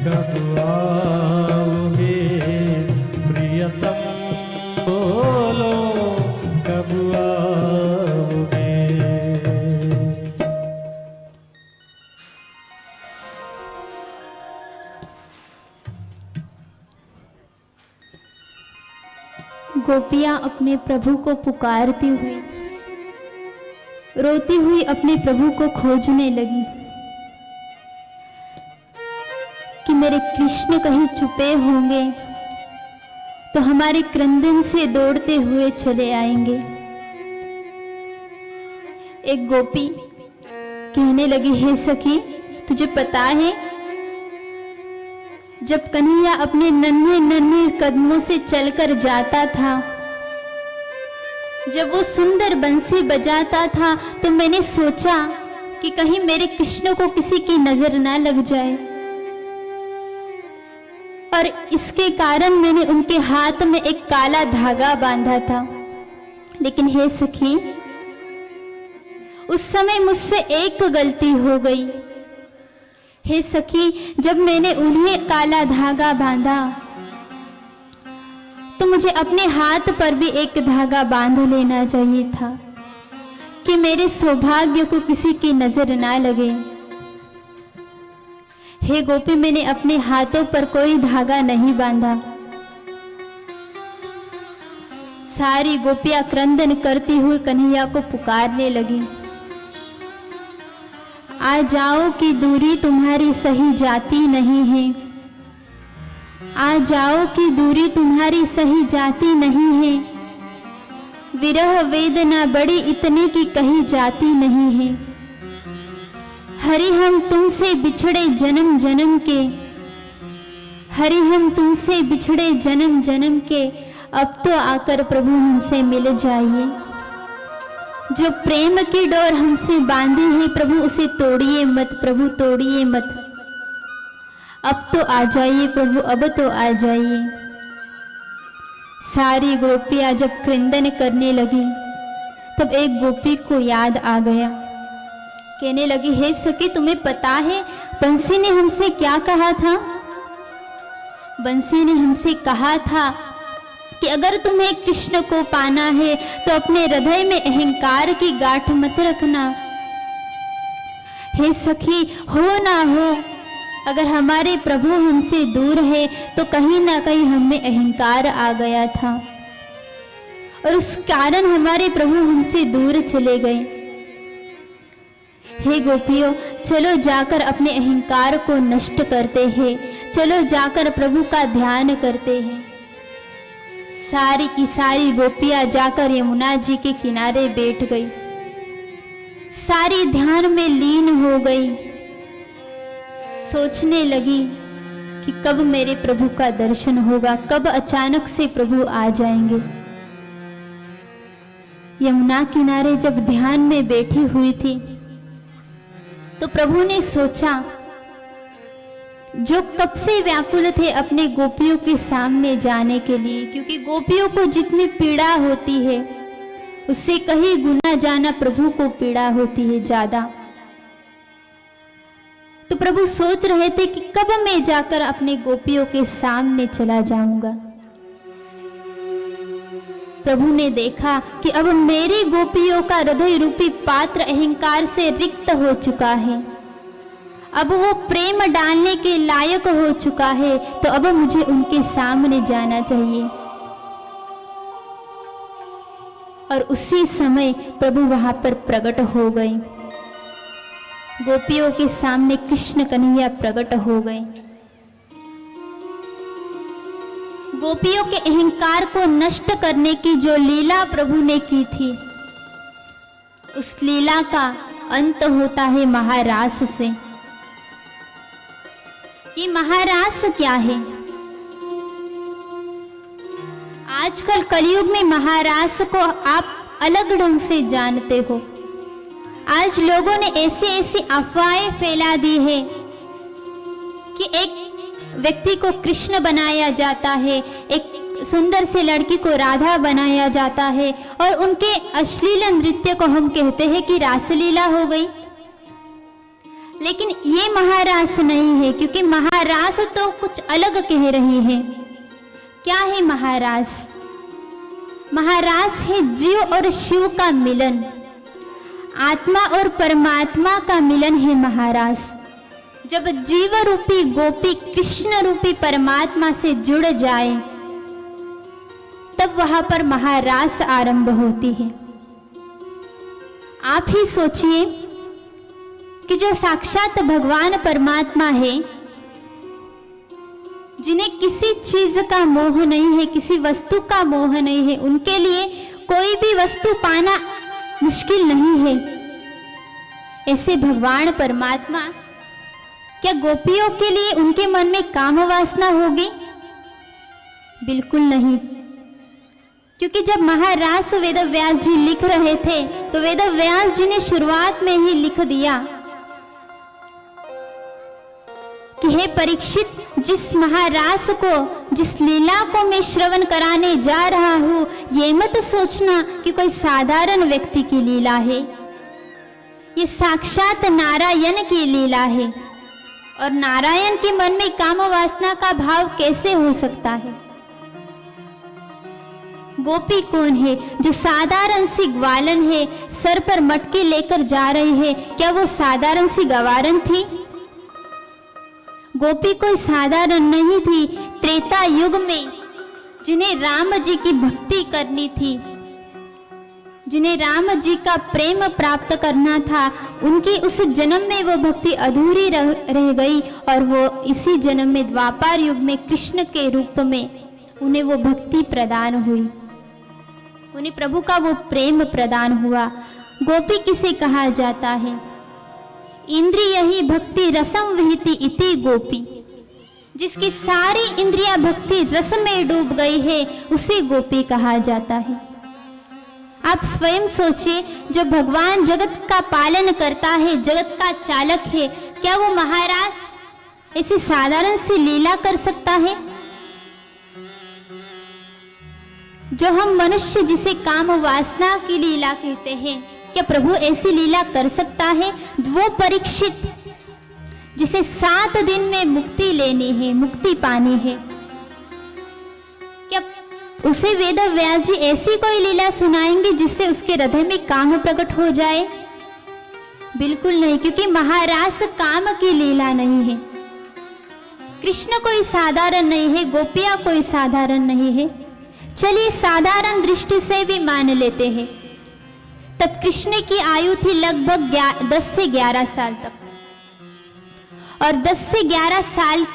कब आओगे प्रियतम, बोलो कब आओगे। गोपियां अपने प्रभु को पुकारती हुई, रोती हुई अपने प्रभु को खोजने लगी कि मेरे कृष्ण कहीं छुपे होंगे तो हमारे क्रंदन से दौड़ते हुए चले आएंगे। एक गोपी कहने लगी, हे सखी, तुझे पता है जब कन्हैया अपने नन्हे नन्हे कदमों से चलकर जाता था, जब वो सुंदर बंसी बजाता था, तो मैंने सोचा कि कहीं मेरे कृष्ण को किसी की नजर ना लग जाए, और इसके कारण मैंने उनके हाथ में एक काला धागा बांधा था। लेकिन हे सखी, उस समय मुझसे एक गलती हो गई। हे सखी, जब मैंने उन्हें काला धागा बांधा तो मुझे अपने हाथ पर भी एक धागा बांध लेना चाहिए था कि मेरे सौभाग्य को किसी की नजर ना लगे। हे गोपी, मैंने अपने हाथों पर कोई धागा नहीं बांधा। सारी गोपियां क्रंदन करती हुई कन्हैया को पुकारने लगी, आ जाओ कि दूरी तुम्हारी सही जाती नहीं है, आ जाओ कि दूरी तुम्हारी सही जाती नहीं है, विरह वेदना बड़ी इतने की कही जाती नहीं है। हरि हम तुमसे बिछड़े जन्म जन्म के, हरि हम तुमसे बिछड़े जन्म जन्म के, अब तो आकर प्रभु हमसे मिल जाइए। जो प्रेम की डोर हमसे बांधी है प्रभु, उसे तोड़िए मत प्रभु, तोड़िए मत। अब तो आ जाइए प्रभु, अब तो आ जाइए। सारी गोपियां जब क्रंदन करने लगी तब एक गोपी को याद आ गया। कहने लगी, हे सखी, तुम्हें पता है बंसी ने हमसे क्या कहा था? बंसी ने हमसे कहा था कि अगर तुम्हें कृष्ण को पाना है तो अपने हृदय में अहंकार की गांठ मत रखना। हे सखी, हो ना हो, अगर हमारे प्रभु हमसे दूर है तो कहीं ना कहीं हमें अहंकार आ गया था और उस कारण हमारे प्रभु हमसे दूर चले गए। हे गोपियों, चलो जाकर अपने अहंकार को नष्ट करते हैं, चलो जाकर प्रभु का ध्यान करते हैं। सारी की सारी गोपियां जाकर यमुना जी के किनारे बैठ गई, सारी ध्यान में लीन हो गई। सोचने लगी कि कब मेरे प्रभु का दर्शन होगा, कब अचानक से प्रभु आ जाएंगे। यमुना किनारे जब ध्यान में बैठी हुई थी तो प्रभु ने सोचा, जो कब से व्याकुल थे अपने गोपियों के सामने जाने के लिए, क्योंकि गोपियों को जितनी पीड़ा होती है उससे कहीं गुना जाना प्रभु को पीड़ा होती है ज्यादा। तो प्रभु सोच रहे थे कि कब मैं जाकर अपने गोपियों के सामने चला जाऊंगा। प्रभु ने देखा कि अब मेरी गोपियों का हृदय रूपी पात्र अहंकार से रिक्त हो चुका है, अब वो प्रेम डालने के लायक हो चुका है, तो अब मुझे उनके सामने जाना चाहिए। और उसी समय प्रभु वहां पर प्रकट हो गए। गोपियों के सामने कृष्ण कन्हैया प्रकट हो गए। गोपियों के अहंकार को नष्ट करने की जो लीला प्रभु ने की थी, उस लीला का अंत होता है महारास से। ये महारास क्या है? आजकल कलयुग में महारास को आप अलग ढंग से जानते हो। आज लोगों ने ऐसी ऐसी अफवाहें फैला दी है कि एक व्यक्ति को कृष्ण बनाया जाता है, एक सुंदर से लड़की को राधा बनाया जाता है, और उनके अश्लील नृत्य को हम कहते हैं कि रासलीला हो गई। लेकिन ये महारास नहीं है, क्योंकि महारास तो कुछ अलग कह रही है। क्या है महारास? महारास है जीव और शिव का मिलन, आत्मा और परमात्मा का मिलन है महारास। जब जीव रूपी गोपी कृष्ण रूपी परमात्मा से जुड़ जाए तब वहां पर महारास आरंभ होती है। आप ही सोचिए कि जो साक्षात भगवान परमात्मा है, जिन्हें किसी चीज का मोह नहीं है, किसी वस्तु का मोह नहीं है, उनके लिए कोई भी वस्तु पाना मुश्किल नहीं है, ऐसे भगवान परमात्मा क्या गोपियों के लिए उनके मन में काम वासना होगी? बिल्कुल नहीं। क्योंकि जब महारास वेद व्यास जी लिख रहे थे तो वेद व्यास जी ने शुरुआत में ही लिख दिया कि हे परीक्षित, जिस महारास को, जिस लीला को मैं श्रवण कराने जा रहा हूं, ये मत सोचना कि कोई साधारण व्यक्ति की लीला है। ये साक्षात नारायण की लीला है, और नारायण के मन में काम वासना का भाव कैसे हो सकता है? गोपी कौन है? जो साधारण सी ग्वालन है, सर पर मटके लेकर जा रही है, क्या वो साधारण सी गवारन थी? गोपी कोई साधारण नहीं थी। त्रेता युग में जिन्हें राम जी की भक्ति करनी थी, जिन्हें राम जी का प्रेम प्राप्त करना था, उनकी उस जन्म में वो भक्ति अधूरी रह गई, और वो इसी जन्म में द्वापर युग में कृष्ण के रूप में उन्हें वो भक्ति प्रदान हुई, उन्हें प्रभु का वो प्रेम प्रदान हुआ। गोपी किसे कहा जाता है? इंद्रिय ही भक्ति रसम विहिति इति गोपी। जिसकी सारी इंद्रिया भक्ति रस में डूब गई है, उसे गोपी कहा जाता है। आप स्वयं सोचिए, जो भगवान जगत का पालन करता है, जगत का चालक है, क्या वो महाराज ऐसी साधारण सी लीला कर सकता है? जो हम मनुष्य जिसे काम वासना की लीला कहते हैं, क्या प्रभु ऐसी लीला कर सकता है? वो परीक्षित जिसे 7 दिन में मुक्ति लेनी है, मुक्ति पानी है, क्या उसे वेद व्यास जी ऐसी कोई लीला सुनाएंगे जिससे उसके हृदय में काम प्रकट हो जाए? बिल्कुल नहीं, क्योंकि महारास काम की लीला नहीं है। कृष्ण कोई साधारण नहीं है, गोपियां कोई साधारण नहीं है। चलिए साधारण दृष्टि से भी मान लेते हैं। तब कृष्ण की आयु थी लगभग 10 से 11 साल तक, और 10 से 11 साल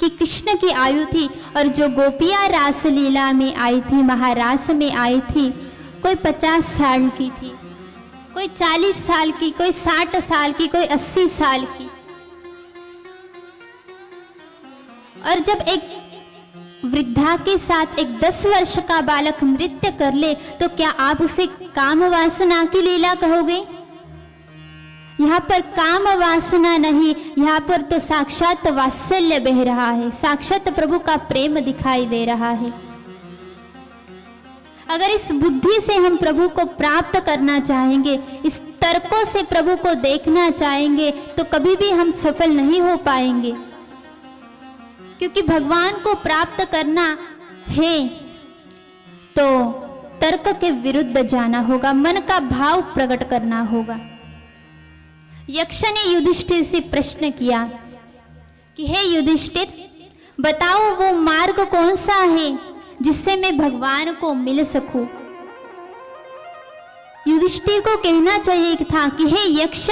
की कृष्ण की आयु थी, और जो गोपियां रासलीला में आई थी, महारास में आई थी, कोई 50 साल की थी, कोई 40 साल की, कोई 60 साल की, कोई 80 साल की। और जब एक वृद्धा के साथ एक 10 वर्ष का बालक नृत्य कर ले, तो क्या आप उसे काम वासना की लीला कहोगे? यहाँ पर काम वासना नहीं, यहाँ पर तो साक्षात वात्सल्य बह रहा है, साक्षात प्रभु का प्रेम दिखाई दे रहा है। अगर इस बुद्धि से हम प्रभु को प्राप्त करना चाहेंगे, इस तर्कों से प्रभु को देखना चाहेंगे, तो कभी भी हम सफल नहीं हो पाएंगे। क्योंकि भगवान को प्राप्त करना है तो तर्क के विरुद्ध जाना होगा, मन का भाव प्रकट करना होगा। यक्ष ने युधिष्ठिर से प्रश्न किया कि हे युधिष्ठिर, बताओ वो मार्ग कौन सा है जिससे मैं भगवान को मिल सकूं? युधिष्ठिर को कहना चाहिए था कि हे यक्ष,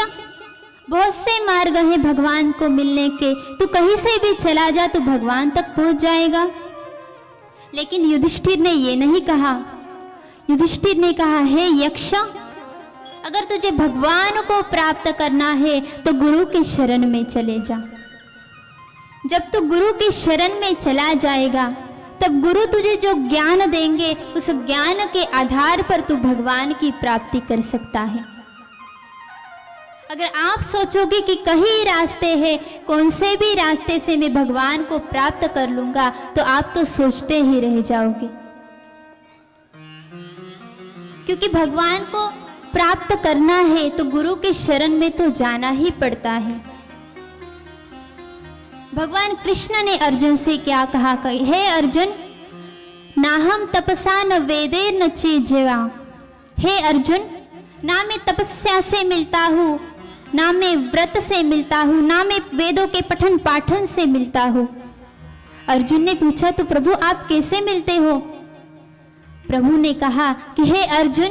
बहुत से मार्ग हैं भगवान को मिलने के, तू कहीं से भी चला जा तो भगवान तक पहुंच जाएगा। लेकिन युधिष्ठिर ने ये नहीं कहा। युधिष्ठिर ने कहा, हे यक्ष, अगर तुझे भगवान को प्राप्त करना है तो गुरु के शरण में चले जा। जब तू गुरु के शरण में चला जाएगा, तब गुरु तुझे जो ज्ञान देंगे, उस ज्ञान के आधार पर तू भगवान की प्राप्ति कर सकता है। अगर आप सोचोगे कि कहीं रास्ते हैं, कौन से भी रास्ते से मैं भगवान को प्राप्त कर लूंगा, तो आप तो सोचते ही रह जाओगे। क्योंकि भगवान को प्राप्त करना है तो गुरु के शरण में तो जाना ही पड़ता है। भगवान कृष्ण ने अर्जुन से क्या कहा कि हे अर्जुन, ना हम तपसा न वेदे न चेज्यवा। हे अर्जुन, ना मैं तपस्या से मिलता हूँ, ना मैं व्रत से मिलता हूँ, ना मैं वेदों के पठन पाठन से मिलता हूँ। अर्जुन ने पूछा तो प्रभु आप कैसे मिलते हो? प्रभु ने कहा कि हे अर्जुन,